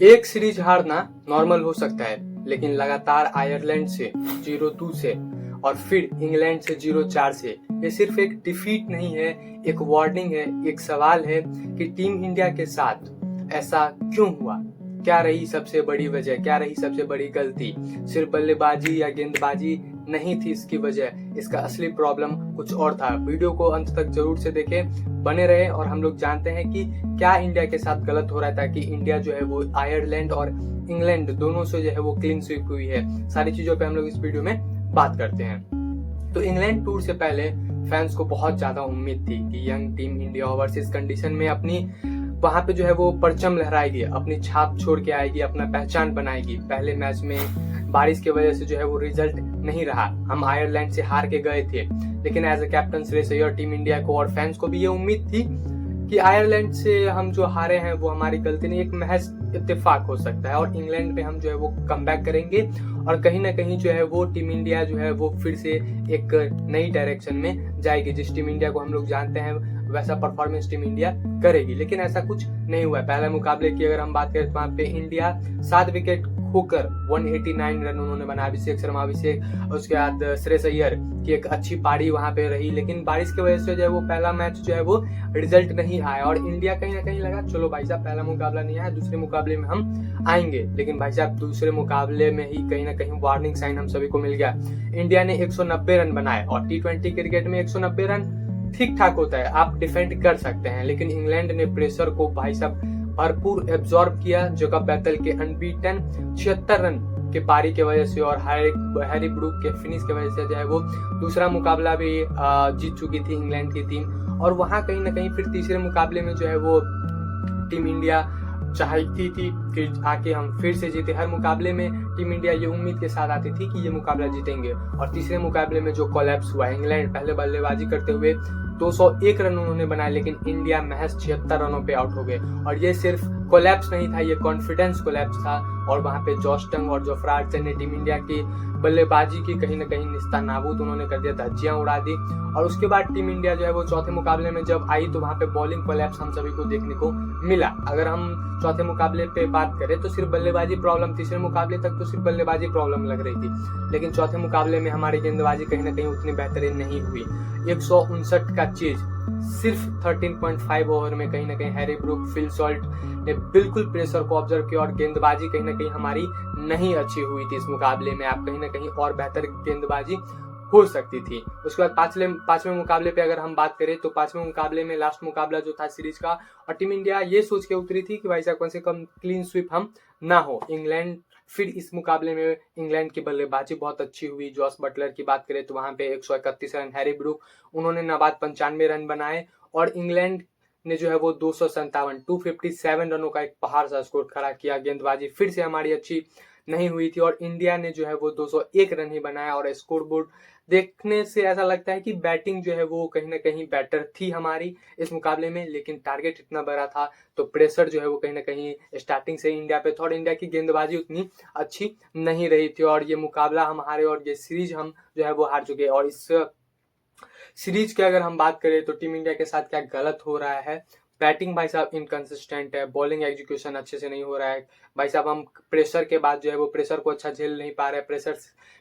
एक सीरीज हारना नॉर्मल हो सकता है, लेकिन लगातार आयरलैंड से 0-2 से और फिर इंग्लैंड से 0-4 से ये सिर्फ एक डिफीट नहीं है, एक वार्निंग है, एक सवाल है कि टीम इंडिया के साथ ऐसा क्यों हुआ। क्या रही सबसे बड़ी वजह, क्या रही सबसे बड़ी गलती। सिर्फ बल्लेबाजी या गेंदबाजी नहीं थी इसकी वजह, इसका असली प्रॉब्लम कुछ और था। वीडियो को अंत तक जरूर से देखें, बने रहे और हम लोग जानते हैं कि क्या इंडिया के साथ गलत हो रहा है, ताकि इंडिया जो है वो आयरलैंड और इंग्लैंड दोनों से जो है वो क्लीन स्वीप हुई है। सारी चीजों पे हम लोग इस वीडियो में बात करते हैं। तो इंग्लैंड टूर से पहले फैंस को बहुत ज्यादा उम्मीद थी कि young team India overseas condition में अपनी वहां पे जो है वो परचम लहराएगी, अपनी छाप छोड़ के आएगी, अपना पहचान बनाएगी। पहले मैच में बारिश की वजह से जो है वो रिजल्ट नहीं रहा, हम आयरलैंड से हार के गए थे, लेकिन as a captain Shreyas Iyer team India को और फैंस को भी ये उम्मीद थी कि आयरलैंड से हम जो हारे हैं वो हमारी गलती नहीं, एक महज इत्तेफाक हो सकता है और इंग्लैंड पे हम जो है वो कमबैक करेंगे और कहीं ना कहीं जो है वो टीम इंडिया जो है वो फिर से एक नई डायरेक्शन में जाएगी। जिस टीम इंडिया को हम लोग जानते हैं वैसा परफॉर्मेंस टीम इंडिया करेगी, लेकिन ऐसा कुछ नहीं हुआ। पहले मुकाबले की अगर हम बात करें तो वहां पे इंडिया 7 विकेट खोकर 189 रन उन्होंने बनाया। अभिषेक शर्मा उसके बाद श्रेयस अय्यर की एक अच्छी पारी वहां पे रही, लेकिन बारिश की वजह से जो है वो पहला मैच जो है वो रिजल्ट नहीं आया और इंडिया कहीं ना कहीं लगा चलो भाई साहब पहला मुकाबला नहीं आया, दूसरे मुकाबले में हम आएंगे। लेकिन भाई साहब दूसरे मुकाबले में ही कहीं ना कहीं वार्निंग साइन हम सभी को मिल गया। इंडिया ने 190 रन बनाए और T20 क्रिकेट में 190 रन ठीक ठाक होता है, आप डिफेंड कर सकते हैं, लेकिन इंग्लैंड ने प्रेशर को भाई साहब भरपूर एब्जॉर्ब किया। जगह बैतल के अनबीटन 76 रन के पारी के वजह से और हैरी ब्रूक के फिनिश के वजह से जो है वो दूसरा मुकाबला भी जीत चुकी थी इंग्लैंड की टीम। और वहां कहीं ना कहीं फिर तीसरे मुकाबले में जो है वो टीम इंडिया चाहती थी कि आके हम फिर से जीते। हर मुकाबले में टीम इंडिया ये उम्मीद के साथ आती थी कि ये मुकाबला जीतेंगे और तीसरे मुकाबले में जो कोलैप्स हुआ, इंग्लैंड पहले बल्लेबाजी करते हुए 201 रन उन्होंने बनाए, लेकिन इंडिया महज 76 रनों पे आउट हो गए। और ये सिर्फ कोलैप्स नहीं था, ये कॉन्फिडेंस कोलैप्स था और वहां पे जॉश टंग और जोफ्रा आर्चर ने टीम इंडिया की बल्लेबाजी की कहीं ना कहीं निस्ता नाबूद उन्होंने कर दिया, धज्जियां उड़ा दी। और उसके बाद टीम इंडिया जो है वो चौथे मुकाबले में जब आई तो वहां पे बॉलिंग कोलैप्स हम सभी को देखने को मिला। अगर हम चौथे मुकाबले पे बात करें तो सिर्फ बल्लेबाजी प्रॉब्लम, तीसरे मुकाबले तक तो सिर्फ बल्लेबाजी प्रॉब्लम लग रही थी, लेकिन चौथे मुकाबले में हमारी गेंदबाजी कहीं ना कहीं उतनी बेहतरीन नहीं हुई। 159 का चीज सिर्फ 13.5 ओवर में कहीं ना कहीं हैरी ब्रूक, फिल सॉल्ट ने बिल्कुल प्रेशर को ऑब्जर्व किया और गेंदबाजी कहीं ना कहीं हमारी नहीं अच्छी हुई थी। इस मुकाबले में आप कहीं ना कहीं और बेहतर गेंदबाजी हो सकती थी। उसके बाद पांचवें मुकाबले पे अगर हम बात करें तो पांचवें मुकाबले में लास्ट मुकाबला जो था सीरीज का, और टीम इंडिया ये सोच के उतरी थी कि भाई साहब कम से कम क्लीन स्वीप हम ना हो। इंग्लैंड फिर इस मुकाबले में इंग्लैंड की बल्लेबाजी बहुत अच्छी हुई। जॉस बटलर की बात करें तो वहां पे 131 रन, हैरी ब्रूक उन्होंने नाबाद 95 रन बनाए और इंग्लैंड ने जो है वो 257 रनों का एक पहाड़ सा स्कोर खड़ा किया। गेंदबाजी फिर से हमारी अच्छी नहीं हुई थी और इंडिया ने जो है वो 201 रन ही बनाया। और स्कोरबोर्ड देखने से ऐसा लगता है कि बैटिंग जो है वो कहीं ना कहीं बेटर थी हमारी इस मुकाबले में, लेकिन टारगेट इतना बड़ा था तो प्रेशर जो है वो कहीं ना कहीं स्टार्टिंग से इंडिया पे था और इंडिया की गेंदबाजी उतनी अच्छी नहीं रही थी और ये मुकाबला हम हारे और ये सीरीज हम जो है वो हार चुके। और इस सीरीज की अगर हम बात करें तो टीम इंडिया के साथ क्या गलत हो रहा है, बैटिंग भाई साहब इनकंसिस्टेंट है, बॉलिंग एग्जीक्यूशन अच्छे से नहीं हो रहा है भाई साहब। हम प्रेशर के बाद जो है वो प्रेशर को अच्छा झेल नहीं पा रहे हैं, प्रेशर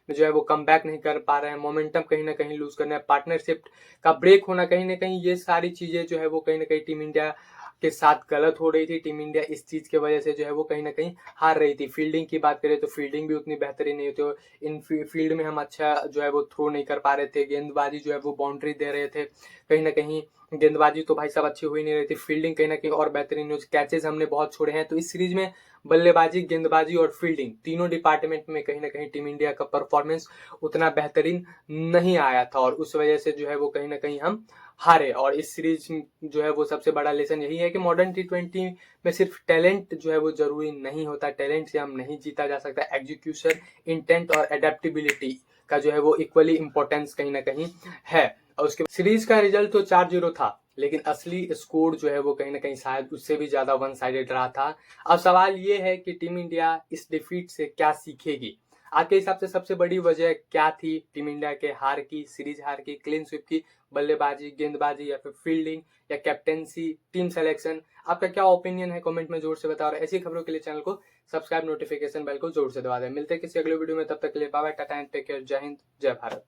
में जो है वो कम बैक नहीं कर पा रहे हैं, मोमेंटम कहीं ना कहीं लूज करना है, पार्टनरशिप का ब्रेक होना कहीं ना कहीं, ये सारी चीजें जो है वो कहीं ना कहीं टीम इंडिया के साथ गलत हो रही थी। टीम इंडिया इस चीज की वजह से जो है वो कहीं ना कहीं हार रही थी। फील्डिंग की बात करें तो फील्डिंग भी उतनी बेहतरीन नहीं होती, इन फील्ड में हम अच्छा जो है वो थ्रो नहीं कर पा रहे थे, गेंदबाजी जो है वो बाउंड्री दे रहे थे, कहीं ना कहीं गेंदबाजी तो भाई साहब अच्छी हुई नहीं रही थी, फील्डिंग कहीं ना कहीं और बेहतरीन हुई, कैचेज हमने बहुत छोड़े हैं। तो इस सीरीज में बल्लेबाजी, गेंदबाजी और फील्डिंग तीनों डिपार्टमेंट में कहीं ना कहीं टीम इंडिया का परफॉर्मेंस उतना बेहतरीन नहीं आया था और उस वजह से जो है वो कहीं ना कहीं हम हारे। और इस सीरीज जो है वो सबसे बड़ा लेसन यही है कि मॉडर्न T20 में सिर्फ टैलेंट जो है वो जरूरी नहीं होता, टैलेंट से हम नहीं जीता जा सकता, एग्जीक्यूशन, इंटेंट और एडेप्टेबिलिटी का जो है वो इक्वली इंपॉर्टेंस कहीं ना कहीं है। और उसके सीरीज का रिजल्ट तो 4-0 था, लेकिन असली स्कोर जो है वो कहीं ना कहीं शायद उससे भी ज्यादा वन साइडेड रहा था। अब सवाल ये है कि टीम इंडिया इस डिफीट से क्या सीखेगी। आपके हिसाब से सबसे बड़ी वजह क्या थी टीम इंडिया के हार की, सीरीज हार की, क्लीन स्वीप की बल्लेबाजी, गेंदबाजी या फिर फील्डिंग या कैप्टेंसी, टीम सिलेक्शन, आपका क्या ओपिनियन है कमेंट में जोर से बताओ। और ऐसी खबरों के लिए चैनल को सब्सक्राइब, नोटिफिकेशन बेल को जोर से दबा दें। मिलते हैं किसी अगले वीडियो में, तब तक के लिए bye bye, tata and take care. जय हिंद, जय भारत।